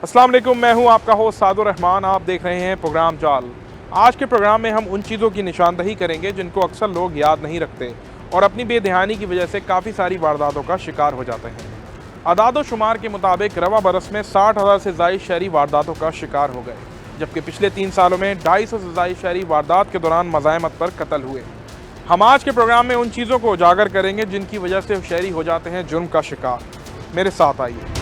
अस्सलाम वालेकुम, मैं हूं आपका होस्ट सादुर रहमान। आप देख रहे हैं प्रोग्राम जाल। आज के प्रोग्राम में हम उन चीज़ों की निशानदही करेंगे जिनको अक्सर लोग याद नहीं रखते और अपनी बेध्यानी की वजह से काफ़ी सारी वारदातों का शिकार हो जाते हैं। अदाद शुमार के मुताबिक रवा बरस में 60,000 से ज़ायद शहरी वारदातों का शिकार हो गए, जबकि पिछले 3 सालों में 250 से ज़ायद शहरी वारदात के दौरान मज़ाहमत पर कत्ल हुए। हम आज के प्रोग्राम में उन चीज़ों को उजागर करेंगे जिनकी वजह से शहरी हो जाते हैं जुर्म का शिकार। मेरे साथ आइए।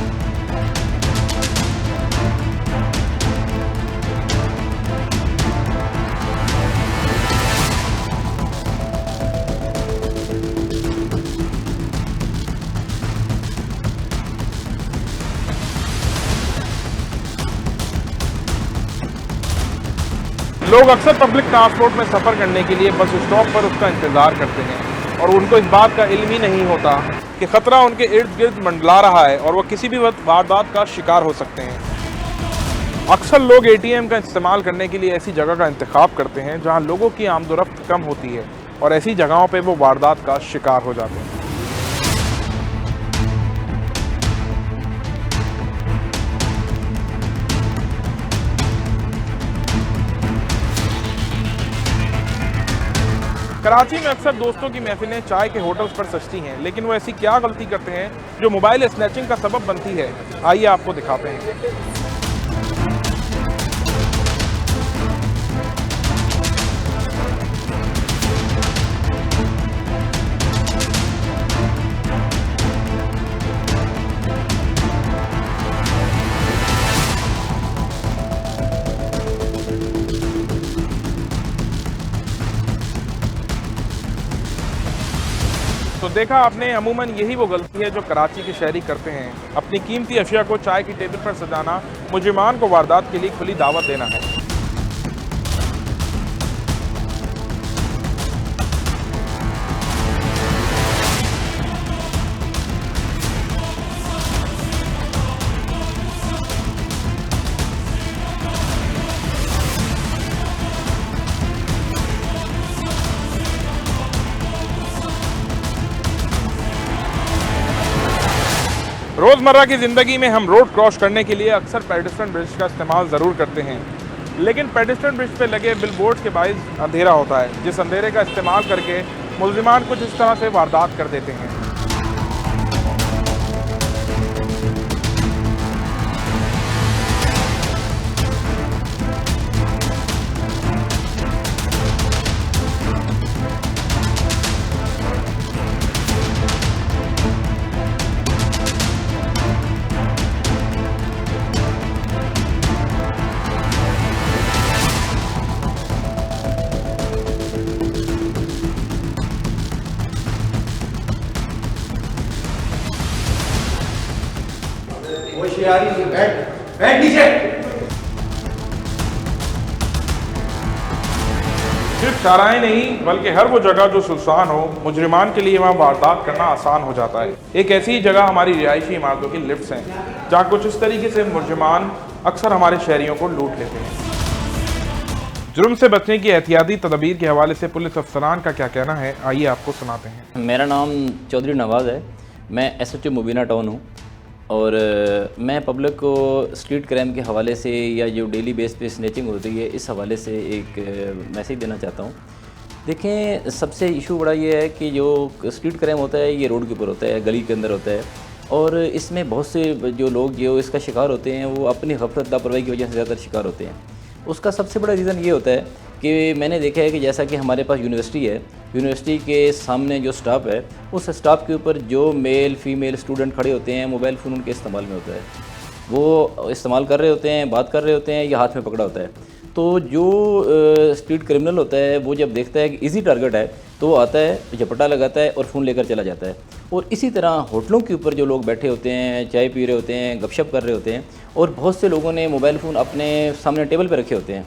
लोग अक्सर पब्लिक ट्रांसपोर्ट में सफ़र करने के लिए बस स्टॉप पर उसका इंतज़ार करते हैं और उनको इस बात का इल्म ही नहीं होता कि ख़तरा उनके इर्द गिर्द मंडला रहा है और वो किसी भी वक्त वारदात का शिकार हो सकते हैं। अक्सर लोग एटीएम का इस्तेमाल करने के लिए ऐसी जगह का इंतखाब करते हैं जहां लोगों की आमदोरफ्त कम होती है और ऐसी जगहों पर वो वारदात का शिकार हो जाते हैं। कराची में अक्सर दोस्तों की महफिलें चाय के होटल्स पर सजती हैं, लेकिन वो ऐसी क्या गलती करते हैं जो मोबाइल स्नैचिंग का सबब बनती है। आइए आपको दिखाते हैं। तो देखा आपने, अमूमन यही वो गलती है जो कराची के शहरी करते हैं। अपनी कीमती अशिया को चाय की टेबल पर सजाना मुजरिमान को वारदात के लिए खुली दावत देना है। रोज़मर्रा की ज़िंदगी में हम रोड क्रॉस करने के लिए अक्सर पेडेस्ट्रियन ब्रिज का इस्तेमाल ज़रूर करते हैं, लेकिन पेडेस्ट्रियन ब्रिज पर लगे बिलबोर्ड्स के बायस अंधेरा होता है, जिस अंधेरे का इस्तेमाल करके मुल्ज़िमान कुछ इस तरह से वारदात कर देते हैं। होशियारी से बैठ नीचे। सिर्फ शाहराहें नहीं बल्कि हर वो जगह जो सुनसान हो, मुजरिमान के लिए वहाँ वारदात करना आसान हो जाता है। एक ऐसी ही जगह हमारी रिहायशी इमारतों की लिफ्ट्स हैं, जहाँ कुछ इस तरीके से मुजरिमान अक्सर हमारे शहरियों को लूट लेते हैं। जुर्म से बचने की एहतियाती तदबीर के हवाले से पुलिस अफसरान का क्या कहना है, आइए आपको सुनाते हैं। मेरा नाम चौधरी नवाज़ है। मैं SHO मुबीना टाउन हूँ और मैं पब्लिक को स्ट्रीट क्राइम के हवाले से या जो डेली बेस पे स्नैचिंग होती है इस हवाले से एक मैसेज देना चाहता हूँ। देखें, सबसे इशू बड़ा ये है कि जो स्ट्रीट क्राइम होता है ये रोड के ऊपर होता है, गली के अंदर होता है और इसमें बहुत से जो लोग जो इसका शिकार होते हैं वो अपनी गफलत लापरवाही की वजह से ज़्यादा शिकार होते हैं। उसका सबसे बड़ा रीज़न ये होता है कि मैंने देखा है कि जैसा कि हमारे पास यूनिवर्सिटी है, यूनिवर्सिटी के सामने जो स्टाफ है उस स्टाफ के ऊपर जो मेल फीमेल स्टूडेंट खड़े होते हैं, मोबाइल फ़ोन उनके इस्तेमाल में होता है, वो इस्तेमाल कर रहे होते हैं, बात कर रहे होते हैं या हाथ में पकड़ा होता है। तो जो स्ट्रीट क्रिमिनल होता है वो जब देखता है कि इजी टारगेट है तो वो आता है, झपटा लगाता है और फ़ोन लेकर चला जाता है। और इसी तरह होटलों के ऊपर जो लोग बैठे होते हैं, चाय पी रहे होते हैं, गपशप कर रहे होते हैं और बहुत से लोगों ने मोबाइल फ़ोन अपने सामने टेबल पर रखे होते हैं।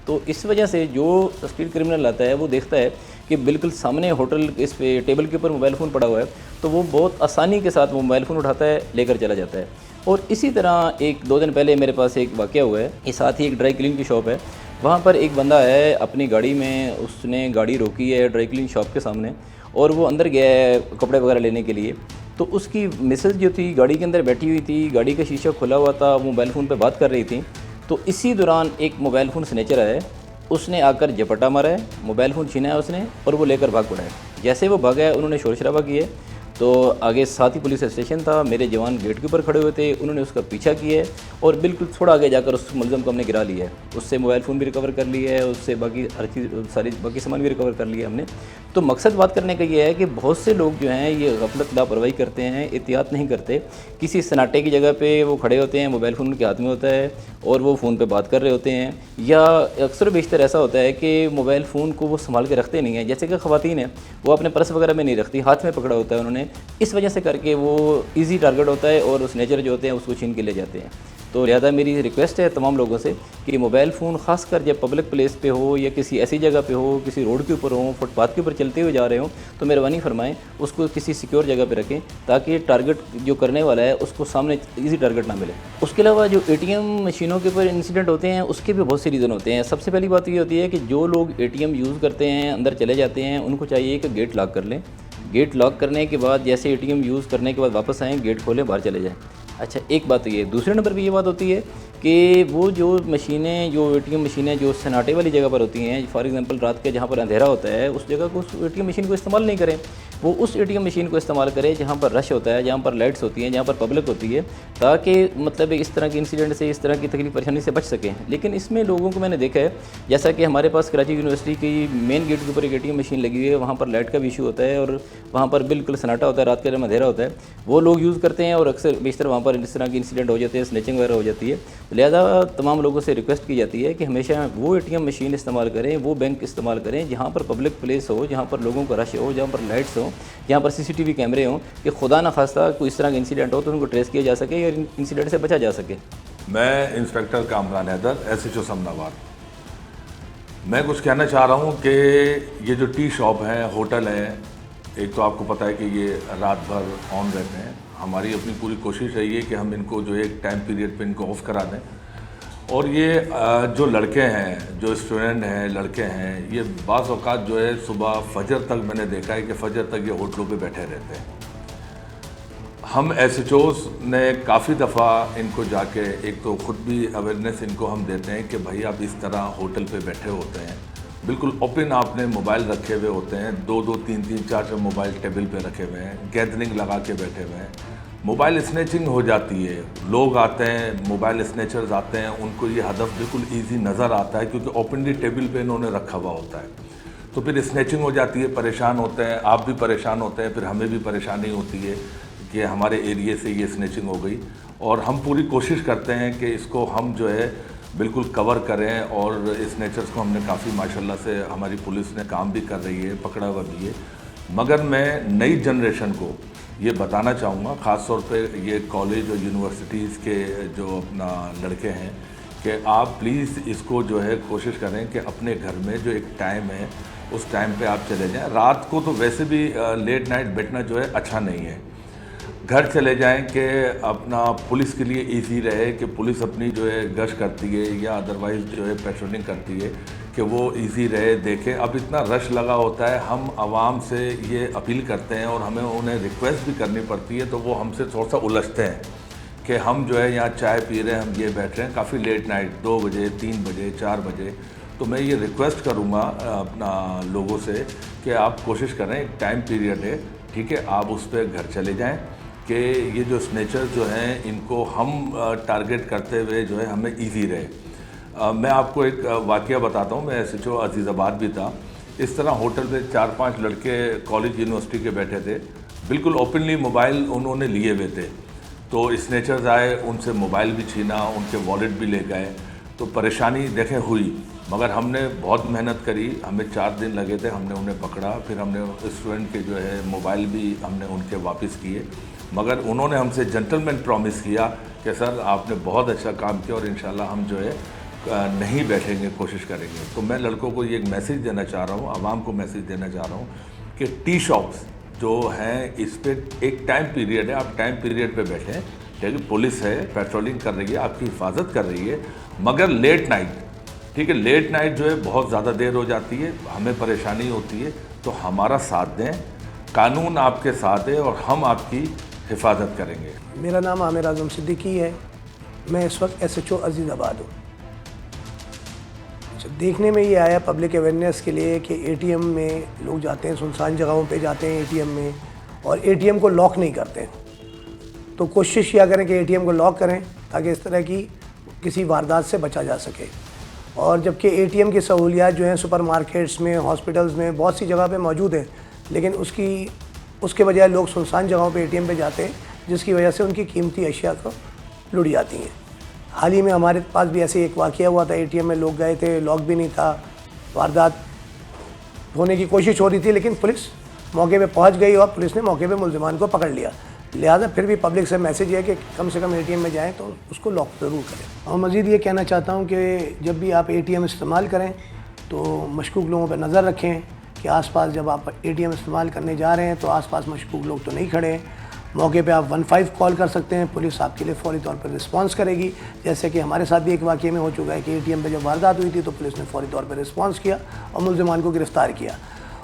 तो इस वजह से जो स्ट्रीट क्रिमिनल आता है वो देखता है कि बिल्कुल सामने होटल इस पे टेबल के ऊपर मोबाइल फ़ोन पड़ा हुआ है, तो वो बहुत आसानी के साथ वो मोबाइल फ़ोन उठाता है, लेकर चला जाता है। और इसी तरह 1-2 दिन पहले मेरे पास एक वाक़या हुआ है, इस साथ ही एक ड्राई क्लीन की शॉप है, वहाँ पर एक बंदा है अपनी गाड़ी में, उसने गाड़ी रोकी है ड्राई क्लीन शॉप के सामने और वो अंदर गया है कपड़े वगैरह लेने के लिए। तो उसकी मिसेज जो थी गाड़ी के अंदर बैठी हुई थी, गाड़ी का शीशा खुला हुआ था, वो मोबाइल फ़ोन पे बात कर रही थी। तो इसी दौरान एक मोबाइल फ़ोन स्नैचर आया, उसने आकर झपटा मारा है, मोबाइल फ़ोन छीना है उसने और वो लेकर भाग पड़ा है। जैसे वो भागा है उन्होंने शोर शराबा किया, तो आगे साथ ही पुलिस स्टेशन था, मेरे जवान गेट के ऊपर खड़े हुए थे, उन्होंने उसका पीछा किया है और बिल्कुल थोड़ा आगे जाकर उस मुलज़म को हमने गिरा लिया है। उससे मोबाइल फ़ोन भी रिकवर कर लिया है, उससे बाकी हर चीज़ सारी बाकी सामान भी रिकवर कर लिया हमने। तो मकसद बात करने का ये है कि बहुत से लोग जो हैं ये गफलत लापरवाही करते हैं, एहतियात नहीं करते, किसी सन्नाटे की जगह पे वो खड़े होते हैं, मोबाइल फ़ोन उनके हाथ में होता है और वो फ़ोन पे बात कर रहे होते हैं, या अक्सर बेशतर ऐसा होता है कि मोबाइल फ़ोन को वो संभाल के रखते नहीं हैं। जैसे कि ख़वातीन हैं, वो अपने पर्स वगैरह में नहीं रखती, हाथ में पकड़ा होता है उन्होंने, इस वजह से करके वो ईजी टारगेट होता है और स्नैचर जो होते हैं उसको छीन के ले जाते हैं। तो लिहाजा मेरी रिक्वेस्ट है तमाम लोगों से कि मोबाइल फ़ोन ख़ासकर जब पब्लिक प्लेस पे हो या किसी ऐसी जगह पे हो, किसी रोड के ऊपर हो, फुटपाथ के ऊपर चलते हुए जा रहे हो, तो मेहरबानी फरमाएं उसको किसी सिक्योर जगह पे रखें ताकि टारगेट जो करने वाला है उसको सामने ईजी टारगेट ना मिले। उसके अलावा जो ATM मशीनों के ऊपर इंसिडेंट होते हैं उसके भी बहुत से रीज़न होते हैं। सबसे पहली बात ये होती है कि जो लोग ATM यूज़ करते हैं, अंदर चले जाते हैं, उनको चाहिए कि गेट लॉक कर लें। गेट लॉक करने के बाद जैसे ATM यूज़ करने के बाद वापस आएँ, गेट खोलें, बाहर चले जाएँ। अच्छा, एक बात तो ये, दूसरे नंबर पे ये बात होती है कि वो जो मशीनें, जो ATM मशीनें जो सन्नाटे वाली जगह पर होती हैं, फॉर एग्जांपल रात के जहाँ पर अंधेरा होता है उस जगह को, उस ATM मशीन को इस्तेमाल नहीं करें। वो उस ATM मशीन को इस्तेमाल करें जहाँ पर रश होता है, जहाँ पर लाइट्स होती हैं, जहाँ पर पब्लिक होती है, ताकि मतलब इस तरह के इंसिडेंट से, इस तरह की तकलीफ परेशानी से बच सकें। लेकिन इसमें लोगों को मैंने देखा है, जैसा कि हमारे पास कराची यूनिवर्सिटी की मेन गेट के ऊपर एक ATM मशीन लगी हुई है, वहाँ पर लाइट का भी इशू होता है और वहाँ पर बिल्कुल सन्नाटा होता है, रात के टाइम अंधेरा होता है, वो लोग यूज़ करते हैं और अक्सर बेशतर वहाँ पर इस तरह की इंसिडेंट हो जाते हैं, स्नैचिंग वगैरह हो जाती है। लिहाजा तमाम लोगों से रिक्वेस्ट की जाती है कि हमेशा वो ATM मशीन इस्तेमाल करें, वो बैंक इस्तेमाल करें जहाँ पर पब्लिक प्लेस हो, जहाँ पर लोगों का रश हो, जहाँ पर लाइट्स हो, जहाँ पर CCTV कैमरे हों, कि खुदा न खास्ता कोई इस तरह का इंसिडेंट हो तो उनको ट्रेस किया जा सके या इंसिडेंट से बचा जा सके। मैं इंस्पेक्टर कामरान हैदर, SHO समनाबाद। मैं कुछ कहना चाह रहा हूँ कि ये जो टी शॉप है, होटल है, एक तो आपको पता है कि ये रात भर ऑन रहते हैं। हमारी अपनी पूरी कोशिश रही है कि हम इनको जो एक टाइम पीरियड पे इनको ऑफ करा दें। और ये जो लड़के हैं, जो स्टूडेंट हैं, लड़के हैं, ये बाज़ औक़ात जो है सुबह फजर तक, मैंने देखा है कि फजर तक ये होटलों पे बैठे रहते हैं। हम SHOs ने काफ़ी दफ़ा इनको जाके, एक तो ख़ुद भी अवेयरनेस इनको हम देते हैं कि भाई आप इस तरह होटल पे बैठे होते हैं, बिल्कुल ओपन आपने मोबाइल रखे हुए होते हैं, 2-2, 3-3, 4-4 मोबाइल टेबल पे रखे हुए हैं, गैदरिंग लगा के बैठे हुए हैं, मोबाइल स्नैचिंग हो जाती है। लोग आते हैं, मोबाइल स्नैचर्स आते हैं, उनको ये हदफ बिल्कुल ईजी नज़र आता है क्योंकि ओपनली टेबल पे इन्होंने रखा हुआ होता है, तो फिर स्नैचिंग हो जाती है, परेशान होते हैं, आप भी परेशान होते हैं, फिर हमें भी परेशानी होती है कि हमारे एरिए से ये स्नैचिंग हो गई। और हम पूरी कोशिश करते हैं कि इसको हम जो है बिल्कुल कवर करें, और स्नैचर्स को हमने काफ़ी माशाल्लाह से हमारी पुलिस ने काम भी कर रही है, पकड़ा हुआ भी है। मगर मैं नई जनरेशन को ये बताना चाहूँगा, ख़ास तौर पे ये कॉलेज और यूनिवर्सिटीज़ के जो अपना लड़के हैं, कि आप प्लीज़ इसको जो है कोशिश करें कि अपने घर में जो एक टाइम है उस टाइम पे आप चले जाएं। रात को तो वैसे भी लेट नाइट बैठना जो है अच्छा नहीं है, घर चले जाएं कि अपना पुलिस के लिए इजी रहे कि पुलिस अपनी जो है गश्त करती है या अदरवाइज़ जो है पेट्रोलिंग करती है, कि वो इजी रहे, देखें। अब इतना रश लगा होता है, हम आवाम से ये अपील करते हैं और हमें उन्हें रिक्वेस्ट भी करनी पड़ती है, तो वो हमसे थोड़ा सा उलझते हैं कि हम जो है यहाँ चाय पी रहे हैं, हम ये बैठ रहे हैं काफ़ी लेट नाइट, 2 बजे, 3 बजे, 4 बजे। तो मैं ये रिक्वेस्ट करूँगा अपना लोगों से कि आप कोशिश करें, एक टाइम पीरियड है, ठीक है, आप उस पर घर चले जाएँ कि ये जो स्नैचर्स जो हैं इनको हम टारगेट करते हुए जो है हमें इजी रहे। मैं आपको एक वाक़या बताता हूँ। मैं SHO अजीज़ाबाद भी था, इस तरह होटल पे 4-5 लड़के कॉलेज यूनिवर्सिटी के बैठे थे, बिल्कुल ओपनली मोबाइल उन्होंने लिए हुए थे। तो स्नैचर्स आए, उनसे मोबाइल भी छीना, उनके वॉलेट भी ले गए। तो परेशानी देखें हुई, मगर हमने बहुत मेहनत करी, हमें 4 दिन लगे थे, हमने उन्हें पकड़ा, फिर हमने स्टूडेंट के जो है मोबाइल भी हमने उनके वापस किए। मगर उन्होंने हमसे जेंटलमैन प्रॉमिस किया कि सर आपने बहुत अच्छा काम किया और इंशाल्लाह हम जो है नहीं बैठेंगे, कोशिश करेंगे। तो मैं लड़कों को ये एक मैसेज देना चाह रहा हूँ, आवाम को मैसेज देना चाह रहा हूँ कि टी शॉप्स जो हैं इस पर एक टाइम पीरियड है, आप टाइम पीरियड पे बैठें, ठीक है। पुलिस है, पेट्रोलिंग कर रही है, आपकी हिफाजत कर रही है, मगर लेट नाइट, ठीक है, लेट नाइट जो है बहुत ज़्यादा देर हो जाती है, हमें परेशानी होती है, तो हमारा साथ दें, कानून आपके साथ है और हम आपकी हिफाजत करेंगे। मेरा नाम आमिर आज़म सिद्दीकी है। मैं इस वक्त SHO अजीज़ाबाद हूँ। अच्छा, देखने में ये आया पब्लिक अवेयरनेस के लिए कि ATM में लोग जाते हैं, सुनसान जगहों पे जाते हैं ATM में, और ATM को लॉक नहीं करते। तो कोशिश किया करें कि ATM को लॉक करें ताकि इस तरह की किसी वारदात से बचा जा सके। और जबकि ATM की सहूलियात जो हैं सुपरमार्केट्स में, हॉस्पिटल्स में, बहुत सी जगह पे मौजूद हैं, लेकिन उसके बजाय लोग सुनसान जगहों पे ATM पे जाते हैं, जिसकी वजह से उनकी कीमती अशिया को लुट जाती हैं। हाल ही में हमारे पास भी ऐसे एक वाक़या हुआ था। ATM में लोग गए थे, लॉक भी नहीं था, वारदात होने की कोशिश हो रही थी, लेकिन पुलिस मौके पे पहुंच गई और पुलिस ने मौके पे मुल्ज़िमान को पकड़ लिया। लिहाजा फिर भी पब्लिक से मैसेज है कि कम से कम ATM में जाएं तो उसको लॉक ज़रूर करें। और मज़ीद ये कहना चाहता हूँ कि जब भी आप ATM इस्तेमाल करें तो मशकूक लोगों पर नज़र रखें कि आसपास जब आप ATM इस्तेमाल करने जा रहे हैं तो आसपास मशकूक लोग तो नहीं खड़े हैं। मौके पे आप 15 कॉल कर सकते हैं, पुलिस आपके लिए फ़ौरी तौर पर रिस्पांस करेगी। जैसे कि हमारे साथ भी एक वाक़ये में हो चुका है कि ATM पे जब वारदात हुई थी तो पुलिस ने फ़ौरी तौर पर रिस्पांस किया और मुल्ज़िमान को गिरफ़्तार किया।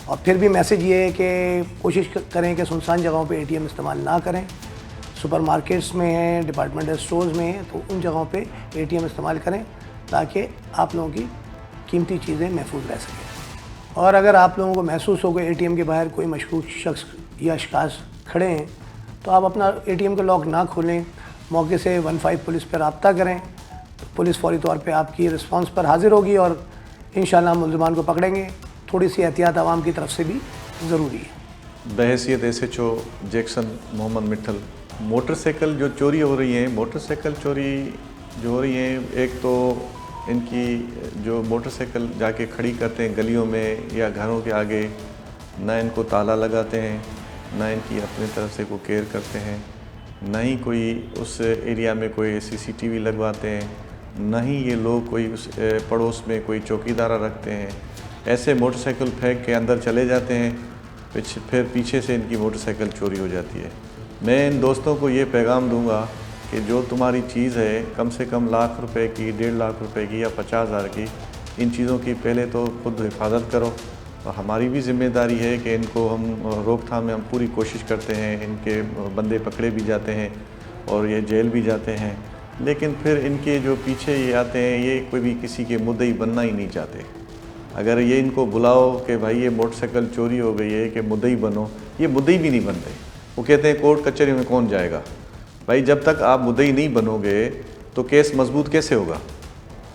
और फिर भी मैसेज ये है कि कोशिश करें कि सुनसान जगहों पे ATM इस्तेमाल ना करें। सुपरमार्केट्स में हैं, डिपार्टमेंटल स्टोर्स में हैं, तो उन जगहों पे ATM इस्तेमाल करें ताकि आप लोगों की कीमती चीज़ें महफूज रह सकें। और अगर आप लोगों को महसूस हो कि ATM के बाहर कोई मशकूक शख्स या अशखास खड़े हैं तो आप अपना ATM का लॉक ना खोलें, मौके से 15 पुलिस पर रब्ता करें। तो पुलिस फ़ौरी तौर पे आपकी रिस्पांस पर हाज़िर होगी और इंशाअल्लाह मुल्ज़िमान को पकड़ेंगे। थोड़ी सी एहतियात आवाम की तरफ से भी ज़रूरी है। बहैसियत SHO जैक्सन मोहम्मद मिट्ठल, मोटरसाइकिल जो चोरी हो रही है, मोटरसाइकिल चोरी जो हो रही है, एक तो इनकी जो मोटरसाइकिल जाके खड़ी करते हैं गलियों में या घरों के आगे, ना इनको ताला लगाते हैं, ना इनकी अपनी तरफ से कोई केयर करते हैं, ना ही कोई उस एरिया में कोई CCTV लगवाते हैं, ना ही ये लोग कोई उस पड़ोस में कोई चौकीदारा रखते हैं। ऐसे मोटरसाइकिल फेंक के अंदर चले जाते हैं, फिर पीछे से इनकी मोटरसाइकिल चोरी हो जाती है। मैं इन दोस्तों को ये पैगाम दूंगा कि जो तुम्हारी चीज़ है कम से कम लाख रुपए की, 1.5 लाख रुपए की या 50,000 की, इन चीज़ों की पहले तो खुद हिफाजत करो। और हमारी भी ज़िम्मेदारी है कि इनको हम रोकथाम में हम पूरी कोशिश करते हैं। इनके बंदे पकड़े भी जाते हैं और ये जेल भी जाते हैं, लेकिन फिर इनके जो पीछे ये आते हैं ये कोई भी किसी के मुद्दई बनना ही नहीं चाहते। अगर ये इनको बुलाओ कि भाई ये मोटरसाइकिल चोरी हो गई है कि मुद्दई बनो, ये मुद्दई भी नहीं बनते। वो कहते हैं कोर्ट कचहरी में कौन जाएगा। भाई जब तक आप मुद्दई नहीं बनोगे तो केस मजबूत कैसे होगा।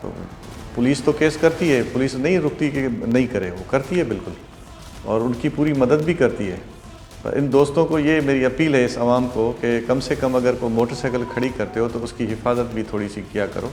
तो पुलिस तो केस करती है, पुलिस नहीं रुकती कि नहीं करे, वो करती है बिल्कुल, और उनकी पूरी मदद भी करती है। इन दोस्तों को ये मेरी अपील है इस आवाम को कि कम से कम अगर कोई मोटरसाइकिल खड़ी करते हो तो उसकी हिफाजत भी थोड़ी सी किया करो।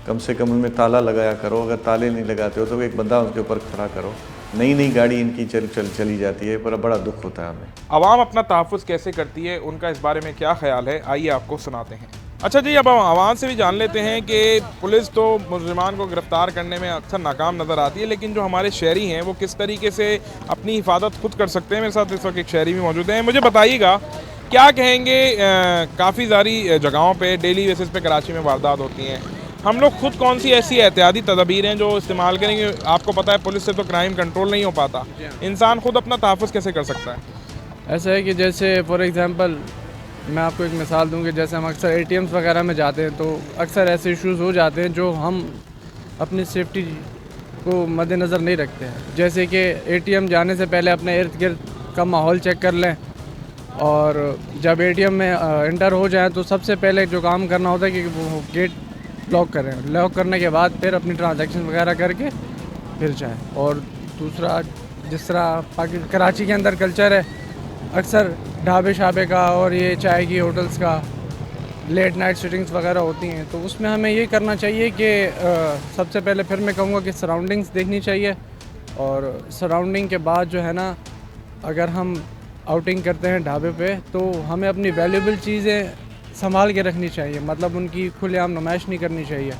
कम से कम उनमें ताला लगाया करो, अगर ताले नहीं लगाते हो तो एक बंदा उनके ऊपर खड़ा करो। नई गाड़ी इनकी चली जाती है, पर बड़ा दुख होता है हमें। आवाम अपना तहफ़्फ़ुज़ कैसे करती है, उनका इस बारे में क्या ख्याल है, आइए आपको सुनाते हैं। अच्छा जी, अब हम आवाम से भी जान लेते हैं कि पुलिस तो मुल्ज़िमान को गिरफ़्तार करने में अक्सर नाकाम नज़र आती है, लेकिन जो हमारे शहरी हैं वो किस तरीके से अपनी हिफाजत खुद कर सकते हैं। मेरे साथ इस वक्त एक शहरी भी मौजूद हैं। मुझे बताइएगा क्या कहेंगे, काफ़ी सारी जगहों पे डेली बेसिस पे कराची में वारदात होती हैं, हम लोग खुद कौन सी ऐसी एहतियाती तदबीर हैं जो इस्तेमाल करेंगे। आपको पता है पुलिस से तो क्राइम कंट्रोल नहीं हो पाता, इंसान खुद अपना तहफ़्फ़ुज़ कैसे कर सकता है? ऐसा है कि जैसे फॉर एग्ज़ाम्पल मैं आपको एक मिसाल दूं कि जैसे हम अक्सर ATMs वगैरह में जाते हैं तो अक्सर ऐसे इश्यूज़ हो जाते हैं जो हम अपनी सेफ्टी को मद्देनज़र नहीं रखते हैं। जैसे कि ATM जाने से पहले अपने इर्द गिर्द का माहौल चेक कर लें, और जब ATM में इंटर हो जाएं तो सबसे पहले जो काम करना होता है कि वो गेट लॉक करें। लॉक करने के बाद फिर अपनी ट्रांजैक्शन वगैरह करके फिर जाएं। और दूसरा, जिस तरह कराची के अंदर कल्चर है, अक्सर ढाबे शाबे का और ये चाय की होटल्स का लेट नाइट सिटिंग्स वगैरह होती हैं, तो उसमें हमें ये करना चाहिए कि सबसे पहले फिर मैं कहूँगा कि सराउंडिंग्स देखनी चाहिए। और सराउंडिंग के बाद जो है ना, अगर हम आउटिंग करते हैं ढाबे पे तो हमें अपनी वैल्यूबल चीज़ें संभाल के रखनी चाहिए, मतलब उनकी खुलेआम नुमाइश नहीं करनी चाहिए।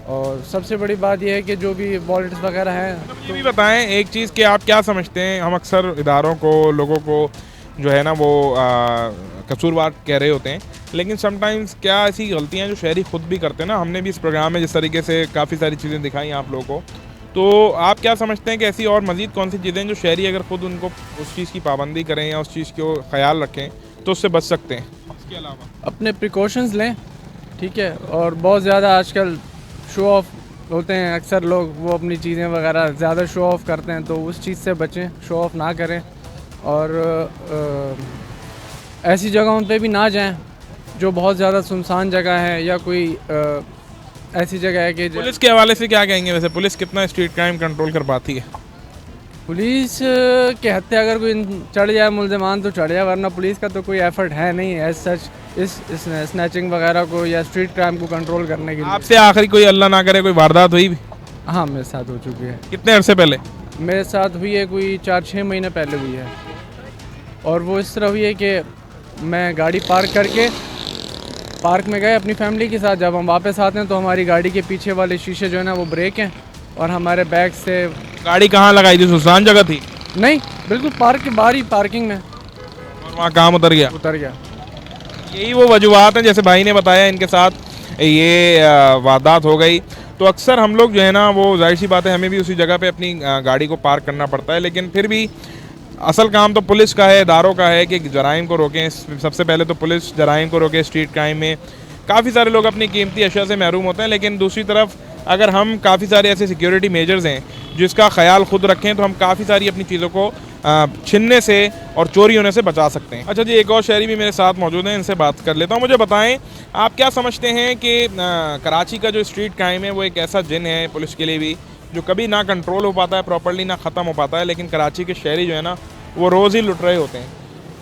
और सबसे बड़ी बात यह है कि जो भी वॉलेट्स वगैरह हैं, ये भी बताएं एक चीज़ कि आप क्या समझते हैं, हम अक्सर इदारों को, लोगों को जो है ना वो कसूरवार कह रहे होते हैं, लेकिन समटाइम्स क्या ऐसी गलतियां जो शहरी खुद भी करते हैं ना। हमने भी इस प्रोग्राम में जिस तरीके से काफ़ी सारी चीज़ें दिखाई आप लोगों को, तो आप क्या समझते हैं कि ऐसी और मज़ीद कौन सी चीज़ें जो शहरी अगर खुद उनको उस चीज़ की पाबंदी करें या उस चीज़ को ख्याल रखें तो उससे बच सकते हैं। इसके अलावा अपने प्रिकॉशंस लें, ठीक है। और बहुत ज़्यादा आजकल शो ऑफ होते हैं अक्सर लोग, वो अपनी चीज़ें वगैरह ज़्यादा शो ऑफ करते हैं, तो उस चीज़ से बचें, शो ऑफ ना करें। और ऐसी जगहों पे भी ना जाएं जो बहुत ज़्यादा सुनसान जगह है, या कोई ऐसी जगह है कि पुलिस के हवाले से क्या कहेंगे? वैसे पुलिस कितना स्ट्रीट क्राइम कंट्रोल कर पाती है? पुलिस के हत्या अगर कोई चढ़ जाए मुल्ज़िमान तो चढ़ जाए, वरना पुलिस का तो कोई एफर्ट है नहीं एज सच इस स्नैचिंग वगैरह को या स्ट्रीट क्राइम को कंट्रोल करने के लिए। आपसे आखिरी कोई अल्लाह ना करे कोई वारदात हुई भी? हाँ, मेरे साथ हो चुकी है। कितने अरसे पहले? मेरे साथ हुई है कोई 4-6 महीने पहले हुई है। और वो इस तरह हुई है कि मैं गाड़ी पार्क करके पार्क में गए अपनी फैमिली के साथ। जब हम वापस आते हैं तो हमारी गाड़ी के पीछे वाले शीशे जो है ना वो ब्रेक हैं, और हमारे बैग से गाड़ी कहाँ लगाई थी? सुनसान जगह थी? नहीं, बिल्कुल पार्क के बाहर ही पार्किंग में और वहाँ काम उतर गया? उतर गया। यही वो वजूहत हैं, जैसे भाई ने बताया इनके साथ ये वारदात हो गई। तो अक्सर हम लोग जो है ना वो जाहिर सी बात है हमें भी उसी जगह पे अपनी गाड़ी को पार्क करना पड़ता है, लेकिन फिर भी असल काम तो पुलिस का है, इदारों का है कि जराइम को रोकें। सबसे पहले तो पुलिस जराइम को रोके। स्ट्रीट क्राइम में काफ़ी सारे लोग अपनी कीमती अशिया से महरूम होते हैं, लेकिन दूसरी तरफ अगर हम काफ़ी सारे ऐसे सिक्योरिटी मेजर्स हैं जिसका ख्याल खुद रखें तो हम काफ़ी सारी अपनी चीज़ों को छीनने से और चोरी होने से बचा सकते हैं। अच्छा जी, एक और शहरी भी मेरे साथ मौजूद हैं, इनसे बात कर लेता हूँ। मुझे बताएं, आप क्या समझते हैं कि कराची का जो स्ट्रीट क्राइम है वो एक ऐसा जिन है पुलिस के लिए भी जो कभी ना कंट्रोल हो पाता है प्रॉपर्ली, ना ख़त्म हो पाता है, लेकिन कराची के शहरी जो है ना वो रोज़ ही लुट रहे होते हैं।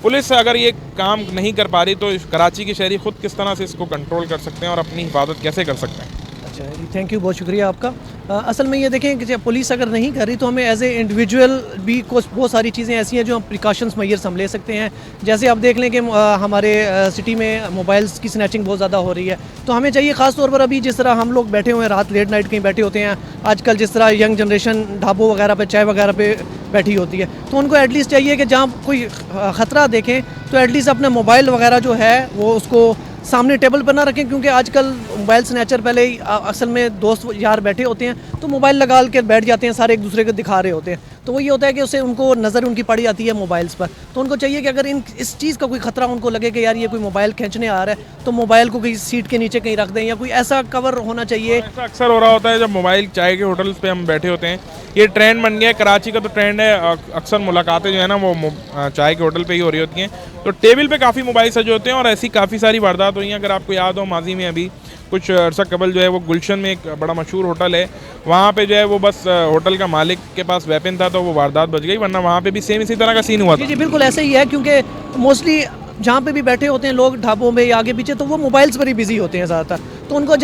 पुलिस अगर ये काम नहीं कर पा रही तो कराची के शहरी खुद किस तरह से इसको कंट्रोल कर सकते हैं और अपनी हिफाजत कैसे कर सकते हैं? अच्छा जी, थैंक यू, बहुत शुक्रिया आपका। असल में ये देखें कि जब पुलिस अगर नहीं कर रही तो हमें एज ए इंडिविजुअल भी कुछ बहुत सारी चीज़ें ऐसी हैं जो हम प्रिकॉशंस मेजर्स हम ले सकते हैं। जैसे आप देख लें कि हमारे सिटी में मोबाइल्स की स्नैचिंग बहुत ज़्यादा हो रही है, तो हमें चाहिए ख़ास तौर पर अभी जिस तरह हम लोग बैठे हुए हैं रात लेट नाइट कहीं बैठे होते हैं, आजकल जिस तरह यंग जनरेशन ढाबों वगैरह पे चाय वगैरह पे बैठी होती है, तो उनको एटलीस्ट चाहिए कि जहाँ कोई ख़तरा देखें तो एटलीस्ट अपने मोबाइल वगैरह जो है वो उसको सामने टेबल पर ना रखें, क्योंकि आजकल मोबाइल स्नैचर पहले ही असल में दोस्त यार बैठे होते हैं तो मोबाइल लगा के बैठ जाते हैं, सारे एक दूसरे को दिखा रहे होते हैं, तो वो ये होता है कि उससे उनको नज़र उनकी पड़ी जाती है मोबाइल्स पर। तो उनको चाहिए कि अगर इस चीज़ का कोई ख़तरा उनको लगे कि यार ये कोई मोबाइल खींचने आ रहा है तो मोबाइल को कहीं सीट के नीचे कहीं रख दें, या कोई ऐसा कवर होना चाहिए। ऐसा अक्सर हो रहा होता है जब मोबाइल चाय के होटल्स पे हम बैठे होते हैं, ये ट्रेंड बन गया है, कराची का तो ट्रेंड है, अक्सर मुलाकातें जो है ना वो चाय के होटल पे ही हो रही होती हैं, तो टेबल पे काफ़ी मोबाइल सजे होते हैं और ऐसी काफ़ी सारी वारदात हुई हैं। अगर आपको याद हो माजी में अभी कुछ अर्सा कबल जो है वो गुलशन में एक बड़ा मशहूर होटल है, वहाँ पे जो है वो बस होटल का मालिक के पास वेपन था तो वो वारदात बच गई, वरना वहाँ पे भी सेम इसी तरह का सीन हुआ था। जी बिल्कुल ऐसे ही है, क्योंकि मोस्टली जहाँ पे भी बैठे होते हैं लोग ढाबों में या आगे पीछे, तो वो मोबाइल्स पर ही बिजी होते हैं ज़्यादातर। तो उनको